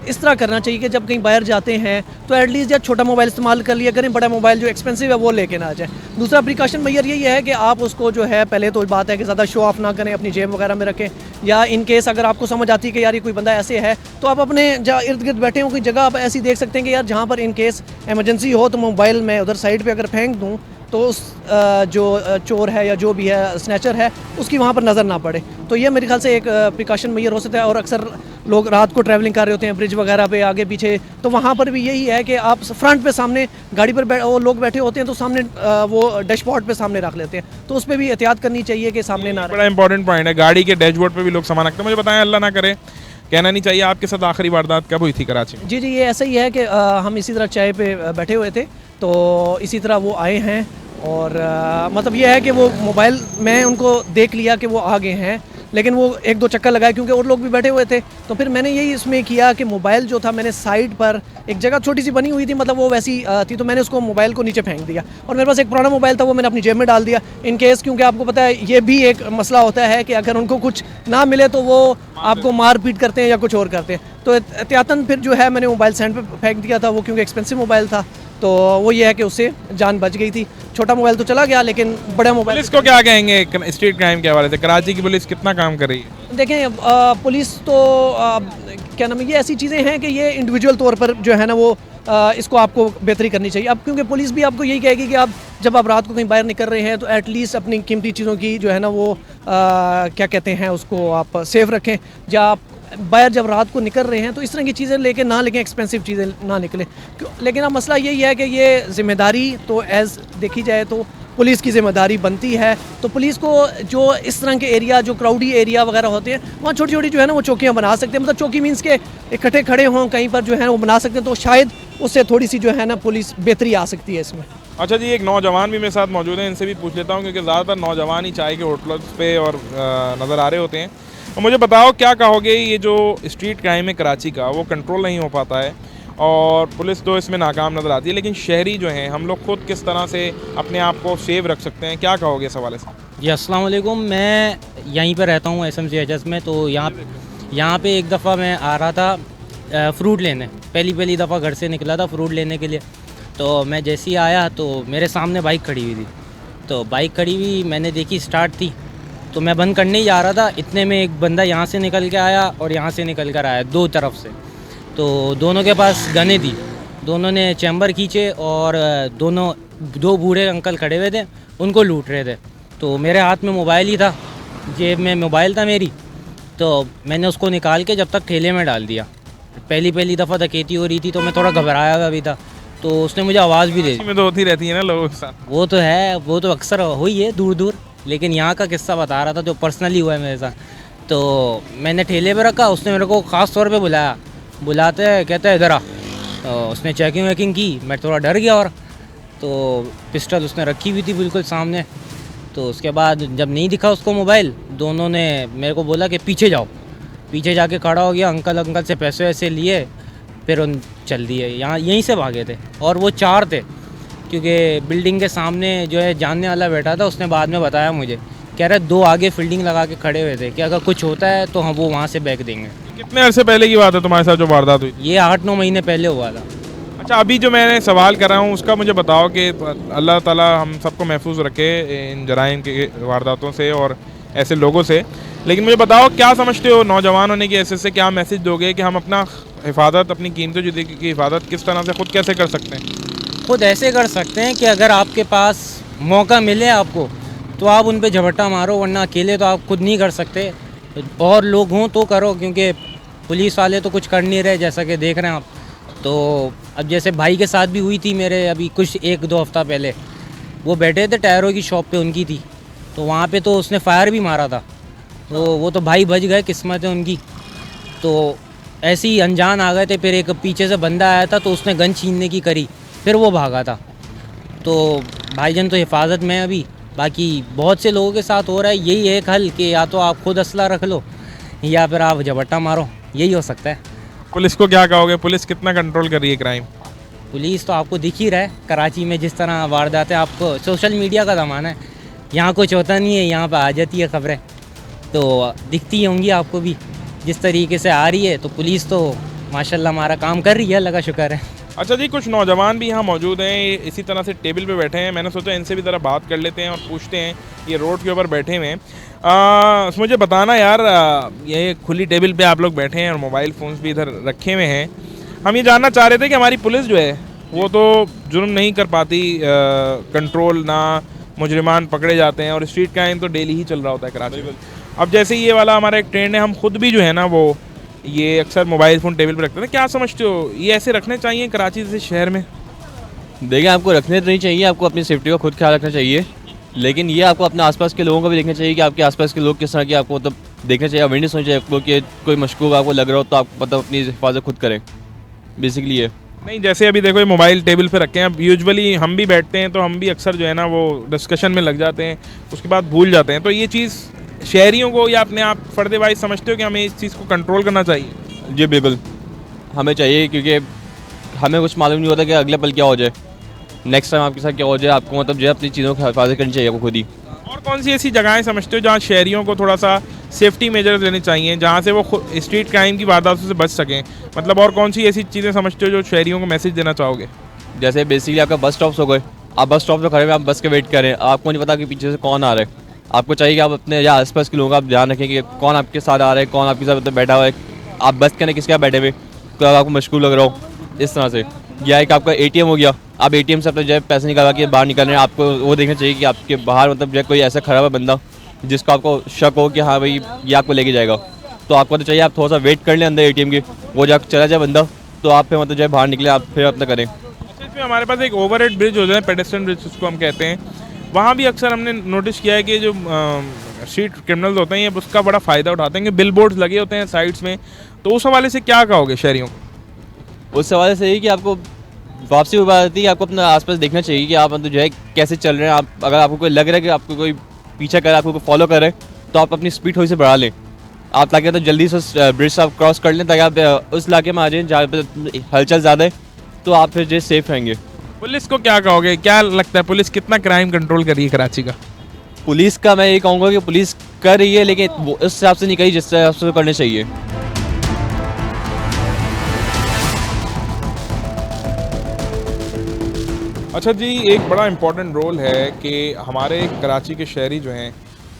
इस तरह करना चाहिए कि जब कहीं बाहर जाते हैं तो एटलीस्ट या छोटा मोबाइल इस्तेमाल कर लिया करें, बड़ा मोबाइल जो एक्सपेंसिव है वो लेके ना जाए। दूसरा प्रिकॉशन मेजर यही है कि आप उसको जो है पहले तो बात है कि ज़्यादा शो ऑफ ना करें, अपनी जेब वगैरह में रखें, या इन केस अगर आपको समझ आती है कि यार ये कोई बंदा ऐसे है तो आप अपने जहाँ इर्द गिर्द बैठे हो कोई जगह आप ऐसी देख सकते हैं कि यार जहाँ पर इन केस एमरजेंसी हो तो मोबाइल मैं उधर साइड पर अगर फेंक दूँ तो उस जो चोर है या जो भी है स्नैचर है उसकी वहाँ पर नज़र ना पड़े। तो ये मेरे ख्याल से एक प्रिकॉशन मेजर हो सकता है। और अक्सर लोग रात को ट्रैवलिंग कर रहे होते हैं ब्रिज वगैरह पे आगे पीछे, तो वहाँ पर भी यही है कि आप फ्रंट पे सामने गाड़ी पर वो लोग बैठे होते हैं तो सामने वो डैशबोर्ड पे सामने रख लेते हैं, तो उस पर भी एहतियात करनी चाहिए कि सामने ना बड़ा इंपॉर्टेंट पॉइंट है, गाड़ी के डैशबोर्ड पे भी लोग सामान रखते हैं। मुझे बताएं, अल्लाह ना करे कहना नहीं चाहिए, आपके साथ आखिरी वारदात कब हुई थी कराची में? जी ये ऐसा ही है कि हम इसी तरह चाय पे बैठे हुए थे, तो इसी तरह वो आए हैं और मतलब ये है कि वो मोबाइल मैं उनको देख लिया कि वो आ गए हैं, लेकिन वो एक दो चक्कर लगाए क्योंकि और लोग भी बैठे हुए थे, तो फिर मैंने यही इसमें किया कि मोबाइल जो था मैंने साइड पर एक जगह छोटी सी बनी हुई थी, मतलब वो वैसी थी, तो मैंने उसको मोबाइल को नीचे फेंक दिया और मेरे पास एक पुराना मोबाइल था वो मैंने अपनी जेब में डाल दिया इन केस, क्योंकि आपको पता है ये भी एक मसला होता है कि अगर उनको कुछ ना मिले तो वो आपको मार पीट करते हैं या कुछ और करते हैं। तो एहतियातन फिर जो है मैंने मोबाइल स्टैंड पर फेंक दिया था वो, क्योंकि एक्सपेंसिव मोबाइल था, तो वो ये है कि उससे जान बच गई थी। छोटा मोबाइल तो चला गया लेकिन बड़ा मोबाइल। पुलिस को क्या कहेंगे स्ट्रीट क्राइम के हवाले से? कराची की पुलिस कितना काम कर रही है? देखें पुलिस तो क्या नाम है, ये ऐसी चीज़ें हैं कि ये इंडिविजुअल तौर पर जो है ना वो इसको आपको बेहतरी करनी चाहिए। अब क्योंकि पुलिस भी आपको यही कहेगी कि आप जब आप रात को कहीं बाहर निकल रहे हैं तो एटलीस्ट अपनी कीमती चीज़ों की जो है ना वो क्या कहते हैं उसको आप सेफ रखें, या आप बाहर जब रात को निकल रहे हैं तो इस तरह की चीज़ें लेके ना लेकें, एक्सपेंसिव चीज़ें ना निकलें। लेकिन अब मसला यही है कि ये ज़िम्मेदारी तो एज़ देखी जाए तो पुलिस की जिम्मेदारी बनती है। तो पुलिस को जो इस तरह के एरिया, जो क्राउडी एरिया वगैरह होते हैं, वहाँ छोटी छोटी जो है ना वो चौकियाँ बना सकते हैं। मतलब चौकी मीन्स के इकट्ठे खड़े हों कहीं पर जो है वो बना सकते हैं, तो शायद उससे थोड़ी सी जो है ना पुलिस बेहतरी आ सकती है इसमें। अच्छा जी, एक नौजवान भी मेरे साथ मौजूद हैं, इनसे भी पूछ लेता हूँ क्योंकि ज़्यादातर नौजवान ही चाय के होटलों पे और नज़र आ रहे होते हैं। तो मुझे बताओ क्या कहोगे, ये जो स्ट्रीट क्राइम है कराची का वो कंट्रोल नहीं हो पाता है और पुलिस तो इसमें नाकाम नज़र आती है, लेकिन शहरी जो हैं हम लोग खुद किस तरह से अपने आप को सेव रख सकते हैं, क्या कहोगे इस हवाले से? जी अस्सलाम वालेकुम। मैं यहीं पर रहता हूँ SMC एचएस में। तो यहाँ पे एक दफ़ा मैं आ रहा था फ्रूट लेने, पहली दफ़ा घर से निकला था फ्रूट लेने के लिए। तो मैं जैसे ही आया तो मेरे सामने बाइक खड़ी हुई थी। तो बाइक खड़ी हुई मैंने देखी, स्टार्ट थी, तो मैं बंद करने ही जा रहा था, इतने में एक बंदा यहाँ से निकल के आया और यहाँ से निकल कर आया, दो तरफ से। तो दोनों के पास गने थी, दोनों ने चैम्बर खींचे और दो बूढ़े अंकल खड़े हुए थे, उनको लूट रहे थे। तो मेरे हाथ में मोबाइल ही था, जेब में मोबाइल था मेरी, तो मैंने उसको निकाल के जब तक ठेले में डाल दिया। पहली दफ़ा डकैती हो रही थी तो मैं थोड़ा घबराया हुआ भी था, तो उसने मुझे आवाज़ भी दे दी। में तो होती रहती है ना लोगों के साथ। वो तो है, वो तो अक्सर हुई है दूर, लेकिन यहाँ का किस्सा बता रहा था जो पर्सनली हुआ है मेरे साथ। तो मैंने ठेले पे रखा, उसने मेरे को ख़ास तौर पे बुलाया, बुलाते कहते इधर आ। तो उसने चेकिंग वेकिंग की, मैं थोड़ा डर गया और तो पिस्टल उसने रखी हुई थी बिल्कुल सामने। तो उसके बाद जब नहीं दिखा उसको मोबाइल, दोनों ने मेरे को बोला कि पीछे जाओ। पीछे जाके खड़ा हो गया, अंकल से पैसे वैसे लिए, फिर उन चल दिए, यहाँ यहीं से भागे थे। और वो 4 थे, क्योंकि बिल्डिंग के सामने जो है जानने वाला बैठा था, उसने बाद में बताया मुझे, कह रहे 2 आगे फील्डिंग लगा के खड़े हुए थे कि अगर कुछ होता है तो हम वो वहाँ से बैग देंगे। कितने अरसे पहले की बात है तुम्हारे साथ जो वारदात हुई? ये 8-9 महीने पहले हुआ था। अच्छा, अभी जो मैंने सवाल कर रहा हूँ उसका मुझे बताओ कि अल्लाह ताला हम सबको महफूज रखे इन जराइम के वारदातों से और ऐसे लोगों से, लेकिन मुझे बताओ क्या समझते हो नौजवान होने की हैसियत से क्या मैसेज दोगे कि हम अपना हिफाजत, अपनी कीमती ज़िंदगी की हिफाजत किस तरह से खुद कैसे कर सकते हैं? खुद ऐसे कर सकते हैं कि अगर आपके पास मौका मिले आपको तो आप उन पे झपट्टा मारो, वरना अकेले तो आप खुद नहीं कर सकते, और लोग हों तो करो, क्योंकि पुलिस वाले तो कुछ कर नहीं रहे जैसा कि देख रहे हैं आप। तो अब जैसे भाई के साथ भी हुई थी मेरे अभी कुछ 1-2 हफ्ता पहले, वो बैठे थे टायरों की शॉप पे उनकी थी, तो वहाँ पे तो उसने फायर भी मारा था, तो वो तो भाई बच गए, किस्मत है उनकी। तो ऐसे ही अनजान आ गए थे, फिर एक पीछे से बंदा आया था तो उसने गन छीनने की करी, फिर वो भागा था। तो भाईजान तो हिफाजत में अभी, बाकी बहुत से लोगों के साथ हो रहा है। यही एक हल कि या तो आप खुद असला रख लो या फिर आप झपट्टा मारो, यही हो सकता है। पुलिस को क्या कहोगे, पुलिस कितना कंट्रोल कर रही है क्राइम? पुलिस तो आपको दिख ही रहा है कराची में जिस तरह वारदात है, आपको सोशल मीडिया का ज़माना है, यहाँ कुछ होता नहीं है, यहाँ पर आ जाती है खबरें, तो दिखती होंगी आपको भी जिस तरीके से आ रही है। तो पुलिस तो माशाल्लाह हमारा काम कर रही है, अल्लाह का शुक्र है। अच्छा जी, कुछ नौजवान भी यहाँ मौजूद हैं, इसी तरह से टेबल पे बैठे हैं, मैंने सोचा इनसे भी ज़रा बात कर लेते हैं और पूछते हैं, ये रोड के ऊपर बैठे हुए हैं। मुझे बताना यार, ये खुली टेबल पे आप लोग बैठे हैं और मोबाइल फ़ोन्स भी इधर रखे हुए हैं, हम ये जानना चाह रहे थे कि हमारी पुलिस जो है वो तो जुर्म नहीं कर पाती, कंट्रोल ना, मुजरिमान पकड़े जाते हैं और स्ट्रीट क्राइम तो डेली ही चल रहा होता है कराची में। अब जैसे ये वाला हमारा एक ट्रेंड है, हम खुद भी जो है ना वो ये अक्सर मोबाइल फ़ोन टेबल पे रखते हैं, क्या समझते हो ये ऐसे रखने चाहिए कराची जैसे शहर में? देखिए, आपको रखने तो नहीं चाहिए, आपको अपनी सेफ्टी का खुद ख्याल रखना चाहिए, लेकिन ये आपको अपने आसपास के लोगों का भी देखना चाहिए कि आपके आसपास के लोग किस तरह की, आपको मतलब देखना चाहिए, अवेयरनेस होनी चाहिए आपको कि कोई मशकूक आपको लग रहा हो तो आप मतलब अपनी हिफाजत खुद करें, बेसिकली ये। नहीं, जैसे अभी देखो ये मोबाइल टेबल पे रखे हैं, अब यूजुअली हम भी बैठते हैं तो हम भी अक्सर जो है ना वो डिस्कशन में लग जाते हैं, उसके बाद भूल जाते हैं। तो ये चीज़ शहरियों को या अपने आप फर्दे वाइज समझते हो कि हमें इस चीज़ को कंट्रोल करना चाहिए? जी बिल्कुल, हमें चाहिए, क्योंकि हमें कुछ मालूम नहीं होता कि अगले पल क्या हो जाए, नेक्स्ट टाइम आपके साथ क्या हो जाए, आपको मतलब जो है अपनी चीज़ों की हिफाजत करनी चाहिए आपको खुद ही। और कौन सी ऐसी जगहें समझते हो जहाँ शहरियों को थोड़ा सा सेफ्टी मेजर्स लेने चाहिए, जहाँ से वो स्ट्रीट क्राइम की वारदातों से बच सकें, मतलब और कौन सी ऐसी चीज़ें समझते हो जो शहरियों को मैसेज देना चाहोगे? जैसे बेसिकली आपका बस स्टॉप्स हो गए, आप बस स्टॉप पर खड़े हुए आप बस के वेट करें, आपको नहीं पता कि पीछे से कौन आ रहा है, आपको चाहिए कि आप अपने या आसपास के लोगों का ध्यान रखें कि कौन आपके साथ आ रहा है, कौन आपके साथ मतलब बैठा हुआ है, आप बस के अंदर किसके साथ बैठे हुए, तो आपको मशगूल लग रहा हो, इस तरह से। या एक आपका ATM हो गया, आप ATM से अपने जो है पैसे निकाल के बाहर निकल रहे हैं, आपको वो देखना चाहिए कि आपके बाहर मतलब जो है कोई ऐसा खड़ा हुआ बंदा जिसको आपको शक हो कि हाँ भाई ये आपको लेके जाएगा, तो आपको तो चाहिए आप थोड़ा सा वेट कर लें अंदर ATM के, वो जब चला जाए बंदा तो आप फिर मतलब जो है बाहर निकले, आप फिर अपना करें। इसमें हमारे पास एक ओवरहेड ब्रिज हो जाए, पेडेस्ट्रियन ब्रिज उसको हम कहते हैं, वहाँ भी अक्सर हमने नोटिस किया है कि जो स्ट्रीट क्रिमिनल्स होते हैं ये उसका बड़ा फ़ायदा उठाते हैं कि बिल बोर्ड्स लगे होते हैं साइड्स में, तो उस हवाले से क्या कहोगे शहरियों को? उस हवाले से यही कि आपको वापसी हुई बात आती है कि आपको अपना आसपास देखना चाहिए कि आप मतलब जो है कैसे चल रहे हैं। आप अगर आपको कोई लग रहा है कि आपको कोई पीछा करे, आपको कोई फॉलो करे, तो आप अपनी स्पीड थोड़ी सी बढ़ा लें आप, ताकि तो जल्दी से ब्रिज आप क्रॉस कर लें, ताकि आप उस इलाके में आ जाएँ जहाँ पे हलचल ज़्यादा है, तो आप फिर जो सेफ रहेंगे। पुलिस को क्या कहोगे, क्या लगता है पुलिस कितना क्राइम कंट्रोल कर रही है कराची का? पुलिस का मैं ये कहूँगा कि पुलिस कर रही है, लेकिन वो उस हिसाब से नहीं करी जिस हिसाब से करने चाहिए। अच्छा जी, एक बड़ा इम्पॉर्टेंट रोल है कि हमारे कराची के शहरी जो हैं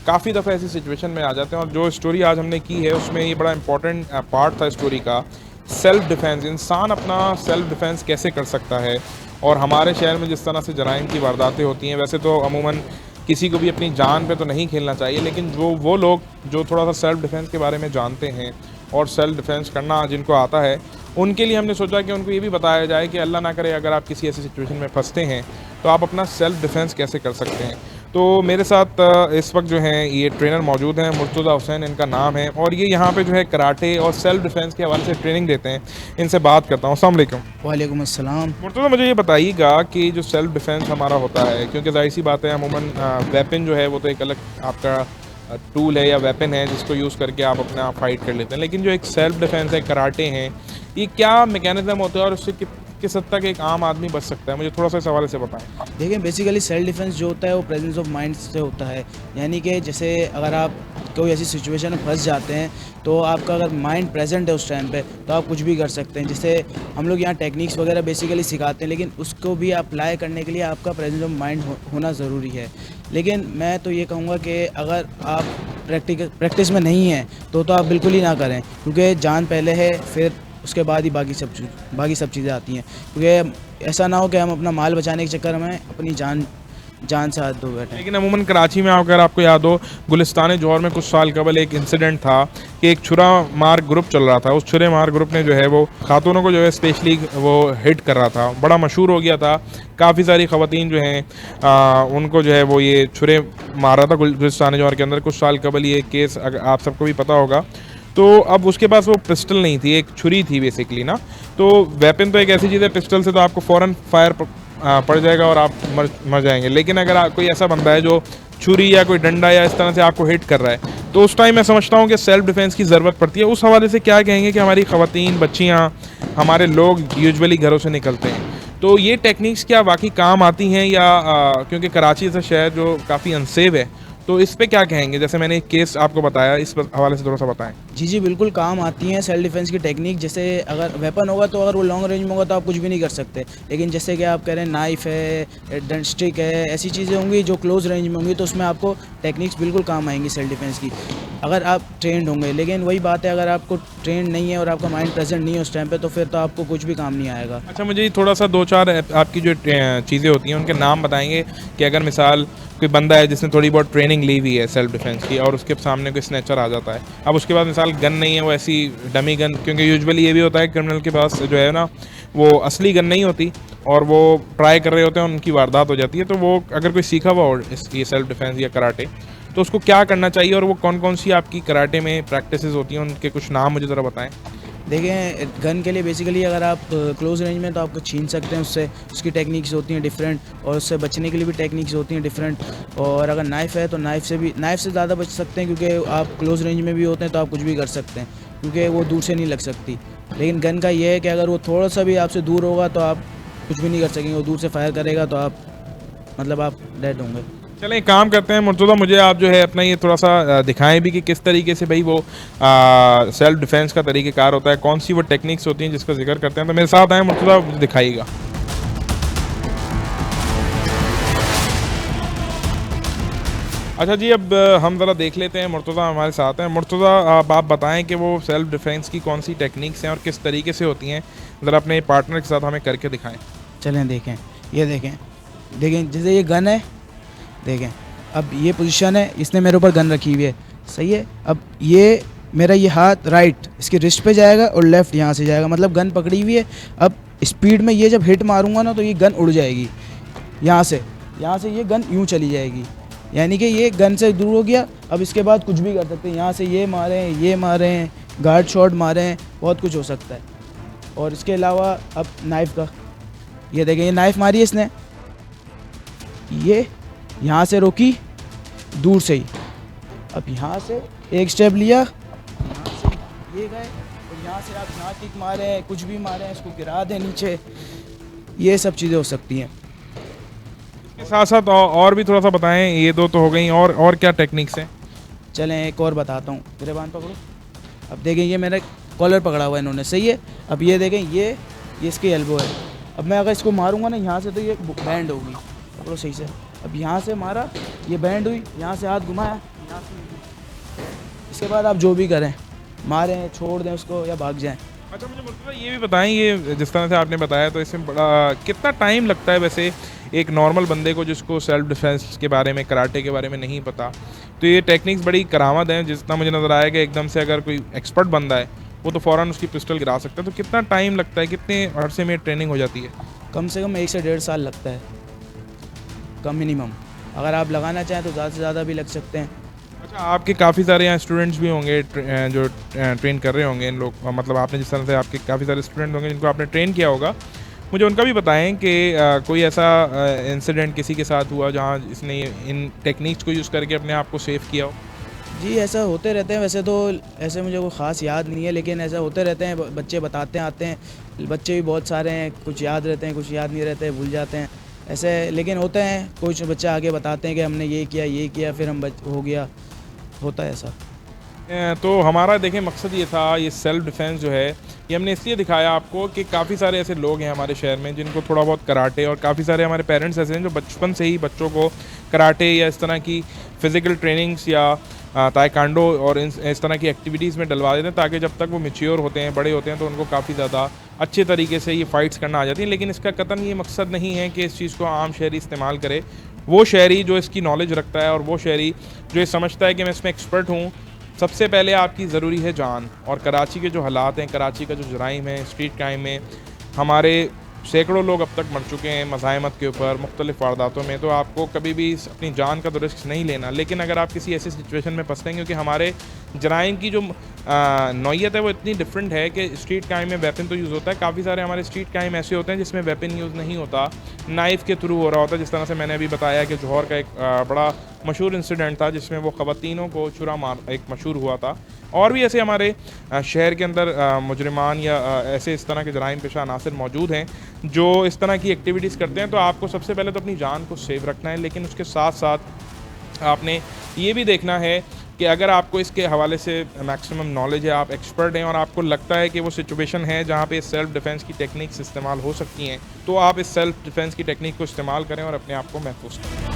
काफ़ी दफ़ा ऐसी सिचुएशन में आ जाते हैं, और जो स्टोरी आज हमने की है उसमें ये बड़ा इम्पॉर्टेंट पार्ट था स्टोरी का, सेल्फ़ डिफेंस। इंसान अपना सेल्फ़ डिफेंस कैसे कर सकता है, और हमारे शहर में जिस तरह से जराइम की वारदातें होती हैं, वैसे तो अमूमन किसी को भी अपनी जान पे तो नहीं खेलना चाहिए, लेकिन वो लोग जो थोड़ा सा सेल्फ़ डिफेंस के बारे में जानते हैं और सेल्फ़ डिफेंस करना जिनको आता है, उनके लिए हमने सोचा कि उनको ये भी बताया जाए कि अल्लाह ना करे अगर आप किसी ऐसी सिचुएशन में फंसते हैं तो आप अपना सेल्फ़ डिफेंस कैसे कर सकते हैं। तो मेरे साथ इस वक्त जो हैं ये ट्रेनर मौजूद हैं, मुर्तज़ा हुसैन इनका नाम है, और ये यहाँ पे जो है कराटे और सेल्फ़ डिफेंस के हवाले से ट्रेनिंग देते हैं। इनसे बात करता हूँ। अस्सलाम वालेकुम। वालेकुम अस्सलाम। मुर्तज़ा, मुझे ये बताइएगा कि जो सेल्फ़ डिफेंस हमारा होता है, क्योंकि ज़ाहिर सी बात है अमूमन वेपन जो है वो तो एक अलग आपका टूल है या वेपन है जिसको यूज़ करके आप अपना फ़ाइट कर लेते हैं, लेकिन जो एक सेल्फ़ डिफेंस है, कराटे हैं, ये क्या मैकेनिज़्म होता है और उससे किस हद तक एक आम आदमी बच सकता है? मुझे थोड़ा सा इस हवाले से बताएं। देखिए, बेसिकली सेल्फ डिफेंस जो होता है वो प्रेजेंस ऑफ माइंड से होता है, यानी कि जैसे अगर आप कोई ऐसी सिचुएशन में फंस जाते हैं तो आपका अगर माइंड प्रेजेंट है उस टाइम पे तो आप कुछ भी कर सकते हैं। जैसे हम लोग यहाँ टेक्निक्स वगैरह बेसिकली सिखाते हैं, लेकिन उसको भी अप्लाई करने के लिए आपका प्रेजेंस ऑफ माइंड होना ज़रूरी है। लेकिन मैं तो ये कहूँगा कि अगर आप प्रैक्टिस में नहीं हैं तो आप बिल्कुल ही ना करें, क्योंकि जान पहले है, फिर उसके बाद ही बाकी सब चीज़ें आती हैं। क्योंकि ऐसा ना हो कि हम अपना माल बचाने के चक्कर में अपनी जान से हाथ धो बैठे। लेकिन अमूमन कराची में अगर आपको याद हो, गुलिस्तान जौहर में कुछ साल कबल एक इंसिडेंट था कि एक छुरा मार ग्रुप चल रहा था। उस छुरे मार ग्रुप ने जो है वो खातूनों को जो है स्पेशली वो हिट कर रहा था, बड़ा मशहूर हो गया था। काफ़ी सारी ख़वातीन जो हैं उनको जो है वो ये छुरे मार रहा था गुलिस्तान जौहर के अंदर। कुछ साल कबल ये केस आप सबको भी पता होगा। तो अब उसके पास वो पिस्टल नहीं थी, एक छुरी थी बेसिकली ना। तो वेपन तो एक ऐसी चीज़ है, पिस्टल से तो आपको फ़ौरन फायर पड़ जाएगा और आप मर जाएंगे। लेकिन अगर कोई ऐसा बंदा है जो छुरी या कोई डंडा या इस तरह से आपको हिट कर रहा है, तो उस टाइम मैं समझता हूँ कि सेल्फ़ डिफेंस की ज़रूरत पड़ती है। उस हवाले से क्या कहेंगे कि हमारी ख़वातीन, बच्चियाँ, हमारे लोग यूजुअली घरों से निकलते हैं, तो ये टेक्निक्स क्या वाकई काम आती हैं या क्योंकि कराची जैसा शहर जो काफ़ी अनसेफ है, तो इस पे क्या कहेंगे? जैसे मैंने एक केस आपको बताया, इस हवाले से थोड़ा सा बताएं। जी बिल्कुल काम आती हैं सेल्फ डिफेंस की टेक्निक। जैसे अगर वेपन होगा तो अगर वो लॉन्ग रेंज में होगा तो आप कुछ भी नहीं कर सकते, लेकिन जैसे कि आप कह रहे हैं नाइफ है, स्टिक है, ऐसी चीज़ें होंगी जो क्लोज रेंज में होंगी, तो उसमें आपको टेक्निक्स बिल्कुल काम आएंगी सेल्फ डिफेंस की, अगर आप ट्रेंड होंगे। लेकिन वही बात है, अगर आपको ट्रेंड नहीं है और आपका माइंड प्रेजेंट नहीं है उस टाइम पर, तो फिर तो आपको कुछ भी काम नहीं आएगा। अच्छा, मुझे थोड़ा सा 2-4 आपकी जो चीज़ें होती हैं उनके नाम बताएंगे कि अगर मिसाल कोई बंदा है जिसने थोड़ी बहुत ट्रेनिंग ली हुई है सेल्फ डिफेंस की और उसके सामने कोई स्नैचर आ जाता है, अब उसके बाद मिसाल गन नहीं है, वो ऐसी डमी गन, क्योंकि यूजुअली ये भी होता है क्रिमिनल के पास जो है ना वो असली गन नहीं होती और वो ट्राई कर रहे होते हैं, उनकी वारदात हो जाती है। तो वो अगर कोई सीखा हुआ हो ये सेल्फ डिफेंस या कराटे, तो उसको क्या करना चाहिए और वो कौन कौन सी आपकी कराटे में प्रैक्टिसेस होती हैं, उनके कुछ नाम मुझे ज़रा बताएं। देखें, गन के लिए बेसिकली अगर आप क्लोज रेंज में तो आपको छीन सकते हैं उससे, उसकी टेक्निक्स होती हैं डिफरेंट, और उससे बचने के लिए भी टेक्निक्स होती हैं डिफरेंट। और अगर नाइफ़ है तो नाइफ़ से ज़्यादा बच सकते हैं, क्योंकि आप क्लोज रेंज में भी होते हैं तो आप कुछ भी कर सकते हैं, क्योंकि वो दूर से नहीं लग सकती। लेकिन गन का ये है कि अगर वो थोड़ा सा भी आपसे दूर होगा तो आप कुछ भी नहीं कर सकेंगे, वो दूर से फायर करेगा तो आप डेड होंगे। चलें, एक काम करते हैं मुर्तज़ा, मुझे आप जो है अपना ये थोड़ा सा दिखाएं भी कि किस तरीके से भाई वो सेल्फ डिफेंस का तरीक़ेकार होता है, कौन सी वो टेक्निक्स होती हैं जिसका जिक्र करते हैं। तो मेरे साथ आए मुर्तज़ा, मुझे दिखाइएगा। अच्छा जी, अब हम ज़रा देख लेते हैं, मुर्तज़ा हमारे साथ हैं। मुर्तज़ा, आप बताएं कि वो सेल्फ डिफेंस की कौन सी टेक्निक्स हैं और किस तरीके से होती हैं, ज़रा अपने पार्टनर के साथ हमें करके दिखाएं। चलें देखें, ये देखें जैसे ये गन है, देखें अब ये पोजीशन है, इसने मेरे ऊपर गन रखी हुई है, सही है। अब ये मेरा ये हाथ राइट इसके रिस्ट पे जाएगा और लेफ़्ट यहाँ से जाएगा, मतलब गन पकड़ी हुई है। अब स्पीड में ये जब हिट मारूंगा ना तो ये गन उड़ जाएगी यहाँ से, यहाँ से ये गन यूँ चली जाएगी, यानी कि ये गन से दूर हो गया। अब इसके बाद कुछ भी कर सकते हैं, यहाँ से ये मारे हैं, ये मारे हैं, गार्ड शॉट मारे हैं, बहुत कुछ हो सकता है। और इसके अलावा अब नाइफ़ का, ये देखें, ये नाइफ़ मारी है इसने, ये यहाँ से रोकी दूर से ही। अब यहाँ से एक स्टेप लिया, यहाँ से ये गए, और यहाँ से आप यहाँ किक मारे हैं, कुछ भी मारे हैं, इसको गिरा दें नीचे, ये सब चीज़ें हो सकती हैं। इसके साथ साथ और भी थोड़ा सा बताएं, ये दो तो हो गई, और क्या टेक्निक्स हैं? चलें एक और बताता हूँ। गिरेबान पकड़ो। अब देखें, ये मेरा कॉलर पकड़ा हुआ है इन्होंने, सही है। अब ये देखें, ये इसकी एल्बो है। अब मैं अगर इसको मारूंगा ना यहाँ से, तो ये बैंड होगी, पकड़ो सही से। अब यहाँ से मारा, ये बैंड हुई, यहाँ से हाथ घुमाया, यहाँ से। इसके बाद आप जो भी करें, मारें, छोड़ दें उसको या भाग जाएं। अच्छा, मुझे मुर्तज़ा ये भी बताएं, ये जिस तरह से आपने बताया, तो इसमें बड़ा कितना टाइम लगता है वैसे एक नॉर्मल बंदे को जिसको सेल्फ डिफेंस के बारे में, कराटे के बारे में नहीं पता? तो ये टेक्निक्स बड़ी करामत हैं। जितना मुझे नज़र आया कि एकदम से अगर कोई एक्सपर्ट बंदा है वो तो फ़ौरन उसकी पिस्टल गिरा सकता है। तो कितना टाइम लगता है, कितने अरसे में ट्रेनिंग हो जाती है? कम से कम 1 से 1.5 साल लगता है, कम मिनिमम। अगर आप लगाना चाहें तो ज़्यादा से ज़्यादा भी लग सकते हैं। अच्छा, आपके काफ़ी सारे यहाँ स्टूडेंट्स भी होंगे जो ट्रेन कर रहे होंगे इन लोग, मतलब आपने जिस तरह से आपके काफ़ी सारे स्टूडेंट होंगे जिनको आपने ट्रेन किया होगा, मुझे उनका भी बताएं कि कोई ऐसा इंसिडेंट किसी के साथ हुआ जहाँ इसने इन टेक्निक्स को यूज़ करके अपने आप को सेफ किया हो? जी, ऐसा होते रहते हैं। वैसे तो ऐसे मुझे कोई ख़ास याद नहीं है, लेकिन ऐसा होते रहते हैं। बच्चे बताते आते हैं, बच्चे भी बहुत सारे हैं, कुछ याद रहते हैं, कुछ याद नहीं रहते, भूल जाते हैं ऐसे, लेकिन होते हैं। कुछ बच्चे आगे बताते हैं कि हमने ये किया, फिर हम हो गया, होता है ऐसा। तो हमारा देखें मकसद ये था, ये सेल्फ़ डिफेंस जो है ये हमने इसलिए दिखाया आपको कि काफ़ी सारे ऐसे लोग हैं हमारे शहर में जिनको थोड़ा बहुत कराटे, और काफ़ी सारे हमारे पेरेंट्स ऐसे हैं जो बचपन से ही बच्चों को कराटे या इस तरह की फ़िज़िकल ट्रेनिंग्स या ताइक्वांडो और इस तरह की एक्टिविटीज़ में डलवा देते हैं, ताकि जब तक वो मैच्योर होते हैं, बड़े होते हैं, तो उनको काफ़ी ज़्यादा अच्छे तरीके से ये फ़ाइट्स करना आ जाती हैं। लेकिन इसका कतन ये मकसद नहीं है कि इस चीज़ को आम शहरी इस्तेमाल करे। वो शहरी जो इसकी नॉलेज रखता है और वो शहरी जो ये समझता है कि मैं इसमें एक्सपर्ट हूँ, सबसे पहले आपकी ज़रूरी है जान। और कराची के जो हालात हैं, कराची का जो जराइम है, स्ट्रीट क्राइम में हमारे सैकड़ों लोग अब तक मर चुके हैं मज़ाहमत के ऊपर, मुख्तलिफ़ वारदातों में। तो आपको कभी भी अपनी जान का तो रिस्क नहीं लेना। लेकिन अगर आप किसी ऐसी सिचुएशन में फंसते हैं, क्योंकि हमारे जराइम की जो नौइयत है वो इतनी डिफरेंट है कि स्ट्रीट क्राइम में वेपन तो यूज़ होता है, काफ़ी सारे हमारे स्ट्रीट क्राइम ऐसे होते हैं जिसमें वेपन यूज़ नहीं होता, नाइफ़ के थ्रू हो रहा होता है। जिस तरह से मैंने अभी बताया कि जौहर का एक बड़ा मशहूर इंसिडेंट था जिसमें वो ख़वातीनों को छुरा मार एक मशहूर हुआ था। और भी ऐसे हमारे शहर के अंदर मुजरिमान या ऐसे इस तरह के जराइम पेशा अनासर मौजूद हैं जो इस तरह की एक्टिविटीज़ करते हैं। तो आपको सबसे पहले तो अपनी जान को सेव रखना है, लेकिन उसके साथ साथ आपने ये भी देखना है कि अगर आपको इसके हवाले से मैक्सिमम नॉलेज है, आप एक्सपर्ट हैं और आपको लगता है कि वो सिचुएशन है जहाँ पे सेल्फ़ डिफेंस की टेक्निक्स इस्तेमाल हो सकती हैं, तो आप इस सेल्फ़ डिफेंस की टेक्निक को इस्तेमाल करें और अपने आप को महफूज करें।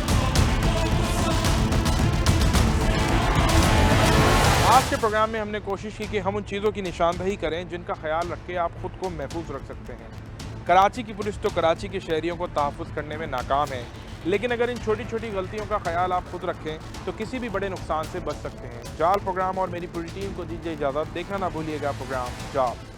आज के प्रोग्राम में हमने कोशिश की कि हम उन चीज़ों की निशानदही करें जिनका ख्याल रख के आप ख़ुद को महफूज रख सकते हैं। कराची की पुलिस तो कराची के शहरियों को तहफ़्फ़ुज़ करने में नाकाम है, लेकिन अगर इन छोटी छोटी गलतियों का ख्याल आप खुद रखें तो किसी भी बड़े नुकसान से बच सकते हैं। जाल प्रोग्राम और मेरी पूरी टीम को दीजिए इजाज़त। देखना ना भूलिएगा प्रोग्राम जाल।